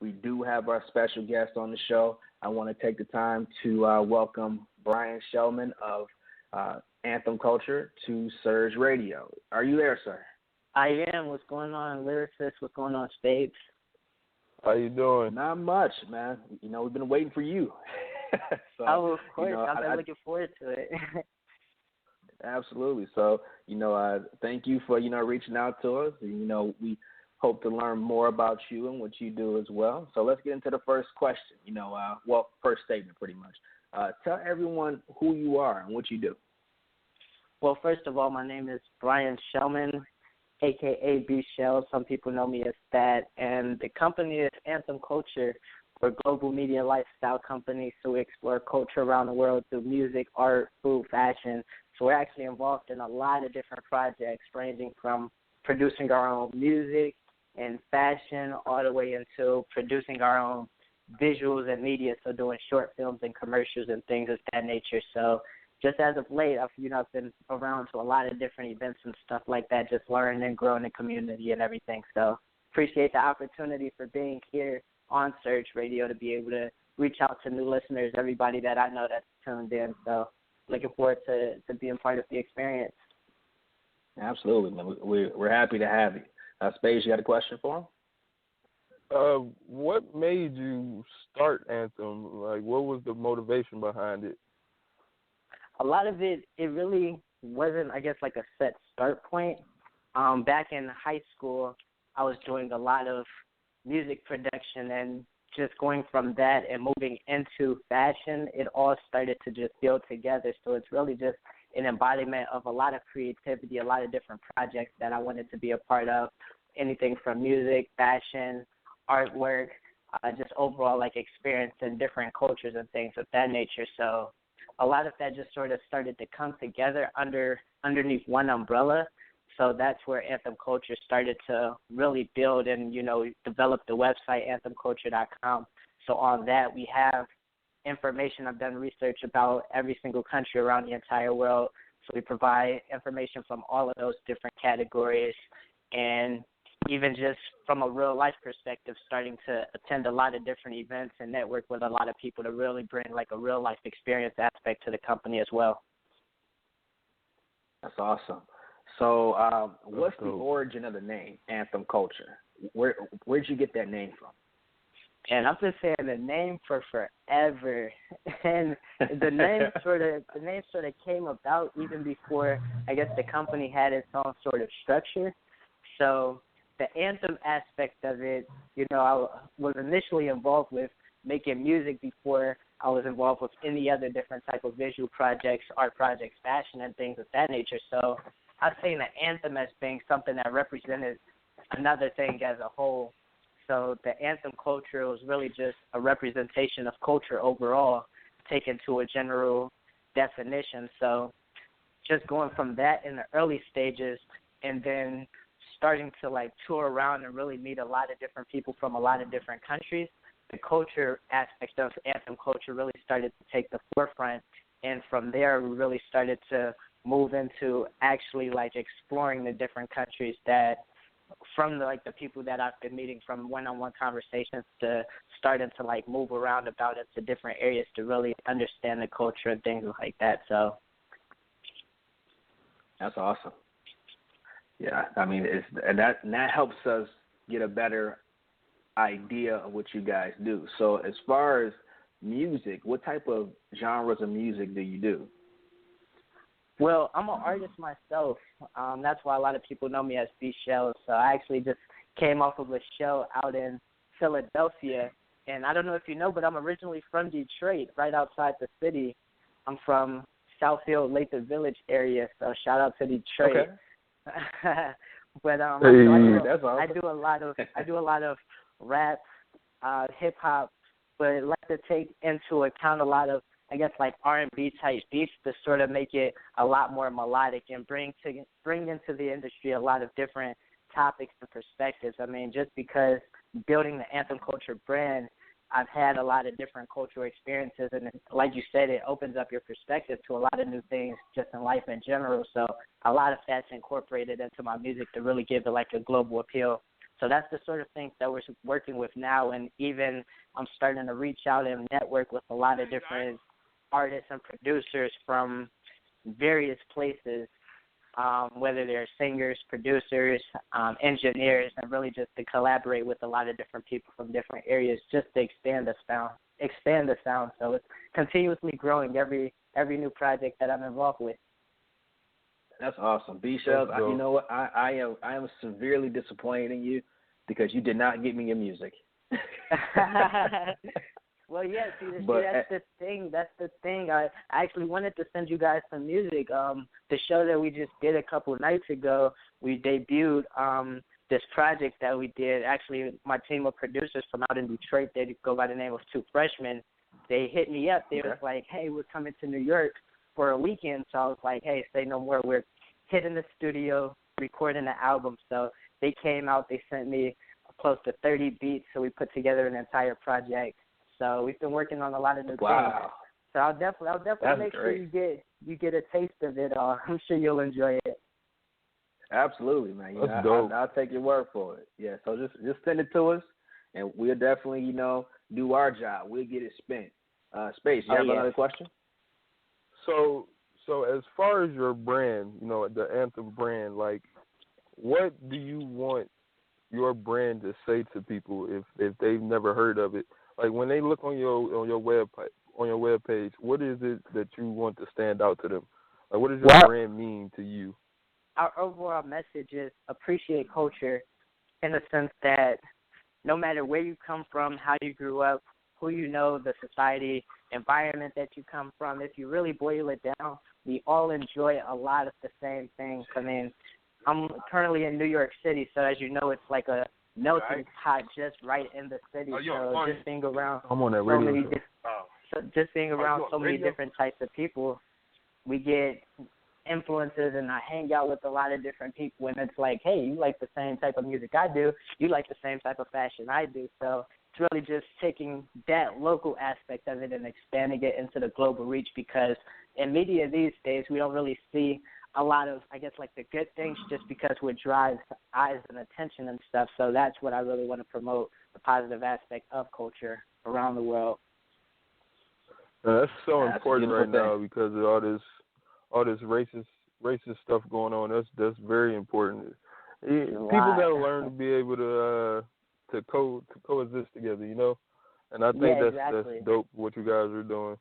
we do have our special guest on the show. I want to take the time to welcome Brian Shellman of Anthem Culture to SURJ Radio. Are you there, sir? I am. What's going on, lyricist? What's going on, Spades? How you doing? Not much, man. We've been waiting for you. So, of course. I've been looking forward to it. Absolutely. So, thank you for, reaching out to us. We hope to learn more about you and what you do as well. So let's get into the first question, first statement pretty much. Tell everyone who you are and what you do. Well, first of all, my name is Brian Shellman, a.k.a. B Shell. Some people know me as that. And the company is Anthem Culture. We're a global media lifestyle company, so we explore culture around the world through music, art, food, fashion. So we're actually involved in a lot of different projects, ranging from producing our own music and fashion all the way into producing our own visuals and media, so doing short films and commercials and things of that nature. So just as of late, I've been around to a lot of different events and stuff like that, just learning and growing the community and everything. So appreciate the opportunity for being here on SURJ Radio to be able to reach out to new listeners, everybody that I know that's tuned in. So looking forward to being part of the experience. Absolutely, man. We're happy to have you. Spades, you got a question for him? What made you start Anthem? Like, what was the motivation behind it? A lot of it really wasn't, I guess, like a set start point. Back in high school, I was doing a lot of music production, and just going from that and moving into fashion, it all started to just build together. So it's really just an embodiment of a lot of creativity, a lot of different projects that I wanted to be a part of, anything from music, fashion, artwork, just overall like experience in different cultures and things of that nature. So a lot of that just sort of started to come together underneath one umbrella. So that's where Anthem Culture started to really build and, develop the website, anthemculture.com. So on that, we have information. I've done research about every single country around the entire world. So we provide information from all of those different categories. And even just from a real-life perspective, starting to attend a lot of different events and network with a lot of people to really bring like a real-life experience aspect to the company as well. That's awesome. So what's the origin of the name, Anthem Culture? Where'd you get that name from? And I've been saying the name for forever, and the name sort of came about even before, I guess, the company had its own sort of structure. So the anthem aspect of it, I was initially involved with making music before I was involved with any other different type of visual projects, art projects, fashion, and things of that nature. So I've seen the anthem as being something that represented another thing as a whole. So the Anthem Culture was really just a representation of culture overall, taken to a general definition. So just going from that in the early stages and then starting to like tour around and really meet a lot of different people from a lot of different countries, the culture aspect of Anthem Culture really started to take the forefront. And from there, we really started to move into actually like exploring the different countries that from the people that I've been meeting, from one-on-one conversations to starting to like move around about into different areas to really understand the culture and things like that. So that's awesome. Yeah, I mean, that helps us get a better idea of what you guys do. So as far as music, what type of genres of music do you do? Well, I'm an artist myself. That's why a lot of people know me as B Shell. So I actually just came off of a show out in Philadelphia. And I don't know if you know, but I'm originally from Detroit, right outside the city. I'm from Southfield, Lathrop Village area. So shout out to Detroit. Okay. But I do a lot of rap, hip hop, but I like to take into account a lot of, I guess, like R&B type beats to sort of make it a lot more melodic and bring into the industry a lot of different topics and perspectives. I mean, just because building the Anthem Culture brand, I've had a lot of different cultural experiences, and like you said, it opens up your perspective to a lot of new things just in life in general. So a lot of that's incorporated into my music to really give it like a global appeal So that's the sort of things that we're working with now, and even I'm starting to reach out and network with a lot of different artists and producers from various places, whether they're singers, producers, engineers, and really just to collaborate with a lot of different people from different areas just to expand the sound. So it's continuously growing every new project that I'm involved with. That's awesome. B-Shells, you know what? I am severely disappointed in you because you did not get me your music. Well, yeah, that's the thing. That's the thing. I actually wanted to send you guys some music. The show that we just did a couple of nights ago, we debuted this project that we did. Actually, my team of producers from out in Detroit, they go by the name of Two Freshmen. They hit me up. They was like, hey, we're coming to New York for a weekend. So I was like, hey, say no more. We're hitting the studio, recording the album. So they came out. They sent me close to 30 beats. So we put together an entire project. So we've been working on a lot of new things. So I'll definitely make sure you get a taste of it. I'm sure you'll enjoy it. Absolutely, man. That's dope. I'll take your word for it. Yeah. So just send it to us, and we'll definitely do our job. We'll get it spent. Space. You have another question? So as far as your brand, the Anthem brand, like, what do you want your brand to say to people if they've never heard of it? Like, when they look on your web page, what is it that you want to stand out to them? Like, what does your brand mean to you? Our overall message is appreciate culture, in the sense that no matter where you come from, how you grew up, who you know, the society, environment that you come from, if you really boil it down, we all enjoy a lot of the same things. I mean, I'm currently in New York City, so as you know, it's like a melting pot just right in the city. So just being around so many different types of people, we get influences, and I hang out with a lot of different people, and it's like, hey, you like the same type of music I do, you like the same type of fashion I do. So it's really just taking that local aspect of it and expanding it into the global reach, because in media these days we don't really see a lot of, I guess, like the good things, just because what drives eyes and attention and stuff. So that's what I really want to promote, the positive aspect of culture around the world. That's so important right now because of all this racist stuff going on. That's very important. People got to learn to be able to coexist together, And I think that's dope what you guys are doing.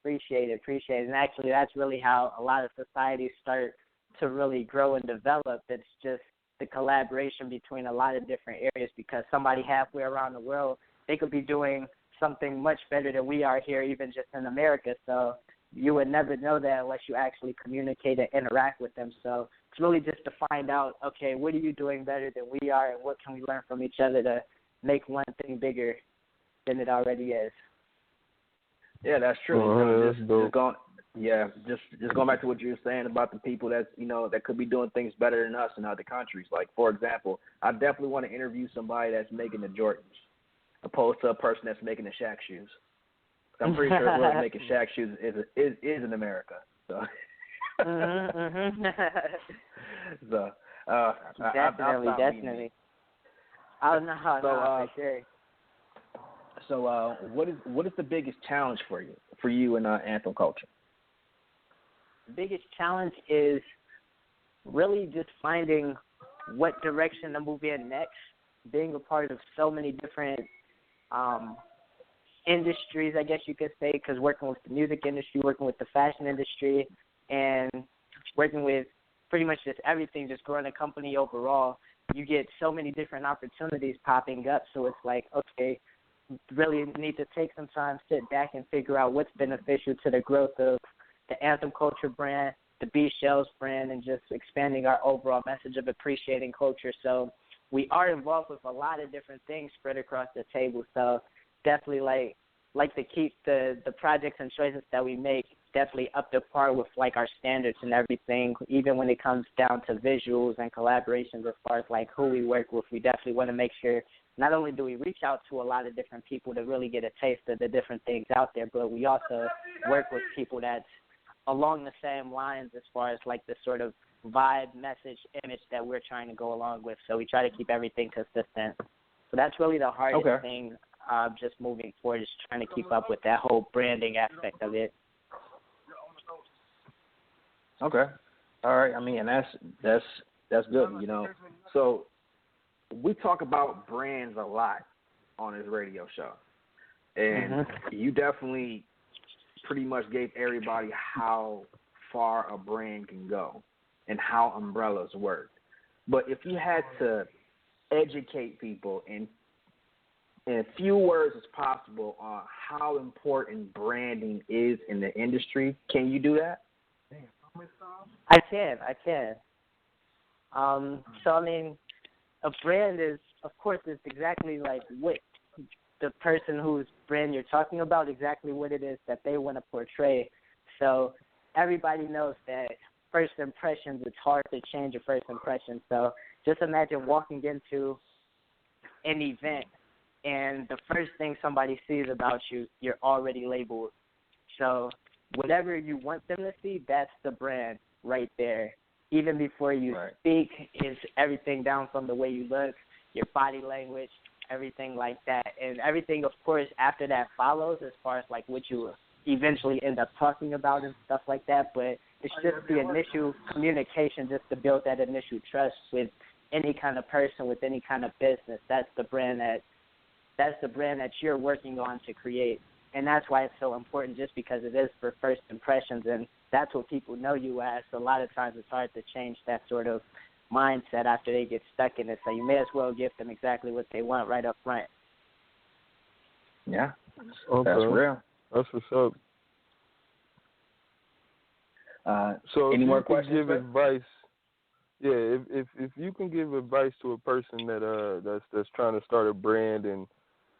Appreciate it. And actually, that's really how a lot of societies start to really grow and develop. It's just the collaboration between a lot of different areas, because somebody halfway around the world, they could be doing something much better than we are here, even just in America. So you would never know that unless you actually communicate and interact with them. So it's really just to find out, okay, what are you doing better than we are, and what can we learn from each other to make one thing bigger than it already is. Yeah, that's true. Just going back to what you were saying about the people that that could be doing things better than us in other countries. Like, for example, I definitely want to interview somebody that's making the Jordans, opposed to a person that's making the Shaq shoes. I'm pretty sure whoever's making Shaq shoes is in America. So, so definitely. Oh no, for sure. So, what is the biggest challenge for you in Anthem Culture? The biggest challenge is really just finding what direction to move in next. Being a part of so many different industries, I guess you could say, because working with the music industry, working with the fashion industry, and working with pretty much just everything, just growing a company overall, you get so many different opportunities popping up. So it's like, okay, really need to take some time, sit back, and figure out what's beneficial to the growth of the Anthem Culture brand, the B-Shells brand, and just expanding our overall message of appreciating culture. So we are involved with a lot of different things spread across the table. So definitely like to keep the projects and choices that we make definitely up to par with like our standards and everything, even when it comes down to visuals and collaborations as far as like who we work with. We definitely want to make sure not only do we reach out to a lot of different people to really get a taste of the different things out there, but we also work with people that's along the same lines as far as like the sort of vibe, message, image that we're trying to go along with. So we try to keep everything consistent. So that's really the hardest thing, just moving forward, is trying to keep up with that whole branding aspect of it. Okay. All right. I mean, and that's good, you know. So we talk about brands a lot on this radio show. And you definitely pretty much gave everybody how far a brand can go and how umbrellas work. But if you had to educate people in as few words as possible on how important branding is in the industry, can you do that? I can. So, I mean, a brand is, of course, it's exactly like what the person whose brand you're talking about, exactly what it is that they want to portray. So everybody knows that first impressions, it's hard to change a first impression. So just imagine walking into an event and the first thing somebody sees about you, you're already labeled. So whatever you want them to see, that's the brand right there. Even before you speak, is everything down from the way you look, your body language, everything like that. And everything, of course, after that follows as far as, like, what you eventually end up talking about and stuff like that. But it's just the initial communication, just to build that initial trust with any kind of person, with any kind of business. That's the brand that you're working on to create. And that's why it's so important, just because it is for first impressions, and that's what people know you as. So a lot of times it's hard to change that sort of mindset after they get stuck in it. So you may as well give them exactly what they want right up front. Yeah, okay. That's real. That's what's up. So any if more you can questions? give advice, if you can give advice to a person that's trying to start a brand and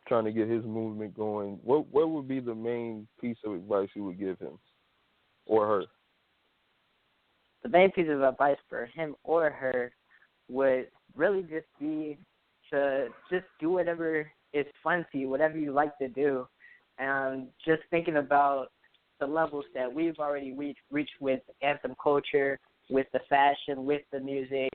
trying to get his movement going, what would be the main piece of advice you would give him or her? The main piece of advice for him or her would really just be to just do whatever is fun to you, whatever you like to do. And just thinking about the levels that we've already reached with Anthem Culture, with the fashion, with the music.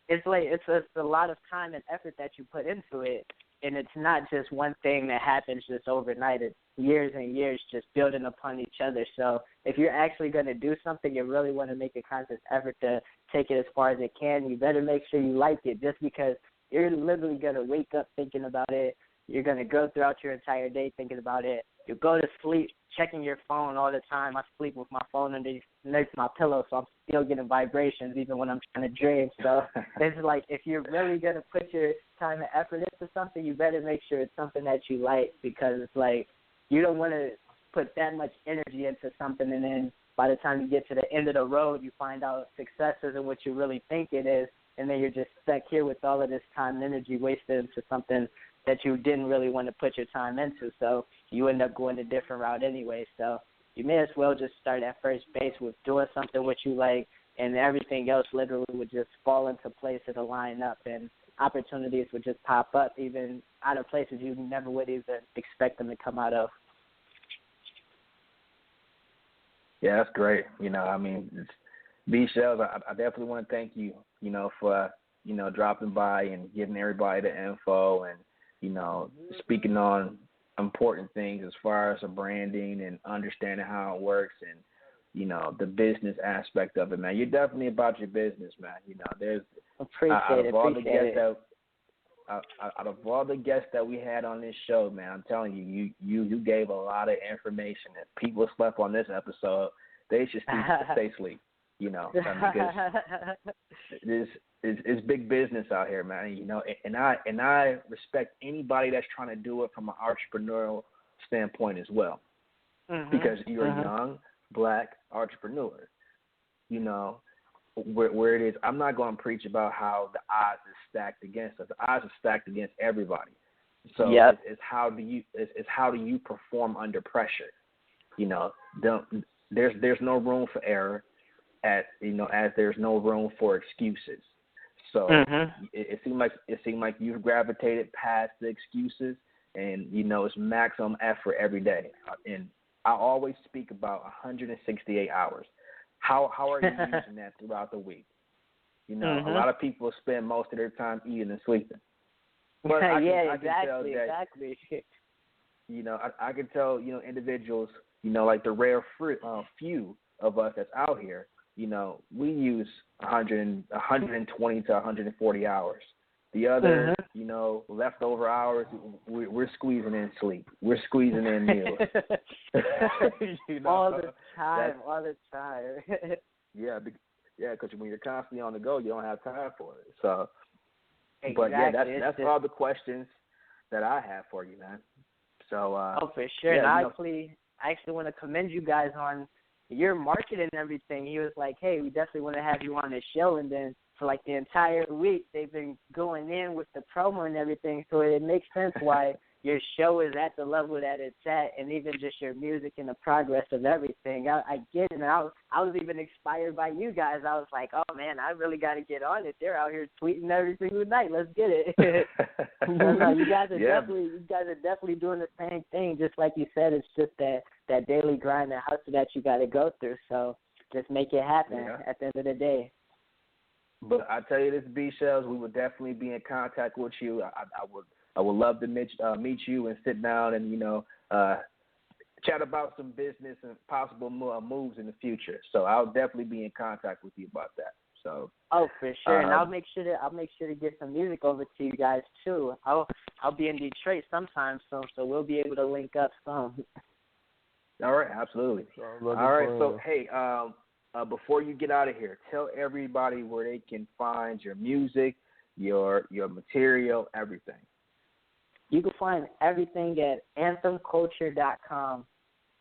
It's a lot of time and effort that you put into it. And it's not just one thing that happens just overnight. It's years and years just building upon each other. So if you're actually going to do something, you really want to make a conscious effort to take it as far as it can. You better make sure you like it, just because you're literally going to wake up thinking about it. You're going to go throughout your entire day thinking about it. You go to sleep checking your phone all the time. I sleep with my phone underneath my pillow, so I'm still getting vibrations even when I'm trying to dream. So it's like, if you're really going to put your time and effort into something, you better make sure it's something that you like, because it's like you don't want to put that much energy into something, and then by the time you get to the end of the road, you find out success isn't what you really think it is, and then you're just stuck here with all of this time and energy wasted into something that you didn't really want to put your time into. So you end up going a different route anyway. So you may as well just start at first base with doing something what you like, and everything else literally would just fall into place. It'll line up, and opportunities would just pop up, even out of places you never would even expect them to come out of. Yeah, that's great. You know, I mean, B-Shells, I definitely want to thank you, you know, for, you know, dropping by and giving everybody the info and, you know, speaking on important things as far as the branding and understanding how it works and, you know, the business aspect of it, man. You're definitely about your business, man. You know, there's out of all the guests that we had on this show, man, I'm telling you, you gave a lot of information. If people slept on this episode, they should stay asleep. You know, because it's big business out here, man. You know, and I respect anybody that's trying to do it from an entrepreneurial standpoint as well, because you're a young Black entrepreneur. You know, where it is, I'm not going to preach about how the odds is stacked against us. The odds are stacked against everybody. So it's how do you perform under pressure? You know, there's no room for error. As there's no room for excuses. So it seemed like you've gravitated past the excuses, and you know it's maximum effort every day. And I always speak about 168 hours. How are you using that throughout the week? You know, a lot of people spend most of their time eating and sleeping. But I can tell that, exactly. You know, I can tell, you know, individuals, you know, like the rare few of us that's out here, you know, we use 120 to 140 hours. The other, you know, leftover hours, we're squeezing in sleep. We're squeezing in meals. You know, all the time. Yeah, because when you're constantly on the go, you don't have time for it. So, exactly. But yeah, that's all the questions that I have for you, man. So. For sure. Yeah, and I actually want to commend you guys on your marketing and everything. He was like, hey, we definitely want to have you on the show. And then for like the entire week, they've been going in with the promo and everything. So it makes sense why your show is at the level that it's at, and even just your music and the progress of everything. I get it. And I was even inspired by you guys. I was like, oh, man, I really got to get on it. They're out here tweeting every single night. Let's get it. You guys are definitely doing the same thing. Just like you said, it's just that daily grind and hustle that you got to go through. So just make it happen at the end of the day. But I tell you this, B-Shells, we would definitely be in contact with you. I would love to meet you and sit down and, you know, chat about some business and possible moves in the future. So I'll definitely be in contact with you about that. So. Oh, for sure, and I'll make sure to get some music over to you guys too. I'll be in Detroit sometime, so we'll be able to link up some. All right, absolutely. All right, so hey, before you get out of here, tell everybody where they can find your music, your material, everything. You can find everything at anthemculture.com.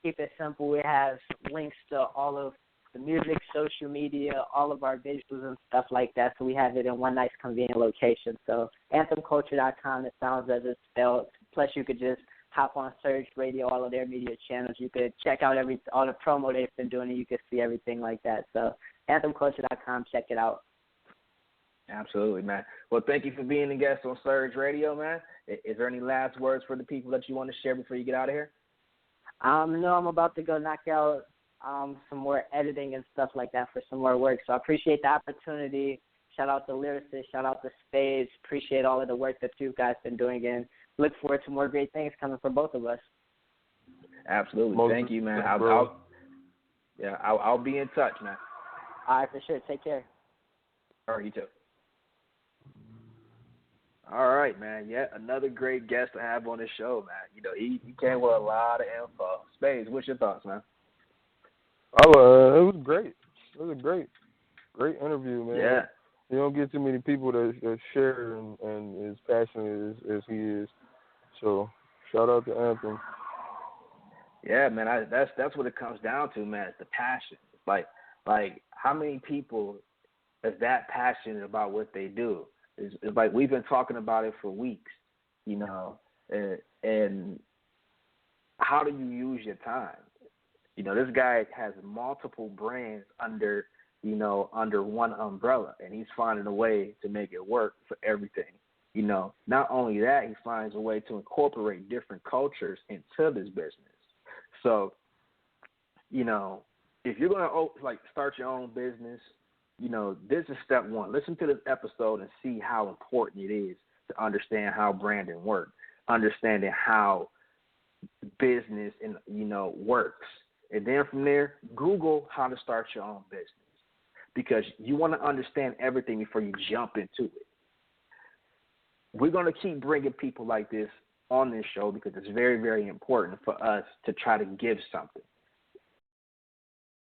Keep it simple. We have links to all of the music, social media, all of our visuals and stuff like that. So we have it in one nice, convenient location. So anthemculture.com, it sounds as it's spelled. Plus, you could just hop on SURJ Radio, all of their media channels. You could check out all the promo they've been doing, and you could see everything like that. So anthemculture.com, check it out. Absolutely, man. Well, thank you for being a guest on SURJ Radio, man. Is there any last words for the people that you want to share before you get out of here? No, I'm about to go knock out some more editing and stuff like that for some more work. So I appreciate the opportunity. Shout out to Lyricist. Shout out to Spades. Appreciate all of the work that you guys been doing, and look forward to more great things coming for both of us. Absolutely. Thank you, man. I'll be in touch, man. All right, for sure. Take care. All right, you too. All right, man. Yet another great guest to have on the show, man. You know, he came with a lot of info. Spades, what's your thoughts, man? It was great. It was a great interview, man. Yeah. You don't get too many people that share and as passionate as he is. So, shout out to Anthem. Yeah, man. That's what it comes down to, man. It's the passion. Like how many people is that passionate about what they do? It's like we've been talking about it for weeks, you know, and how do you use your time? You know, this guy has multiple brands under one umbrella, and he's finding a way to make it work for everything. You know, not only that, he finds a way to incorporate different cultures into this business. So, you know, if you're going to start your own business, you know, this is step one. Listen to this episode and see how important it is to understand how branding works, understanding how business works. And then from there, Google how to start your own business, because you want to understand everything before you jump into it. We're going to keep bringing people like this on this show because it's very, very important for us to try to give something.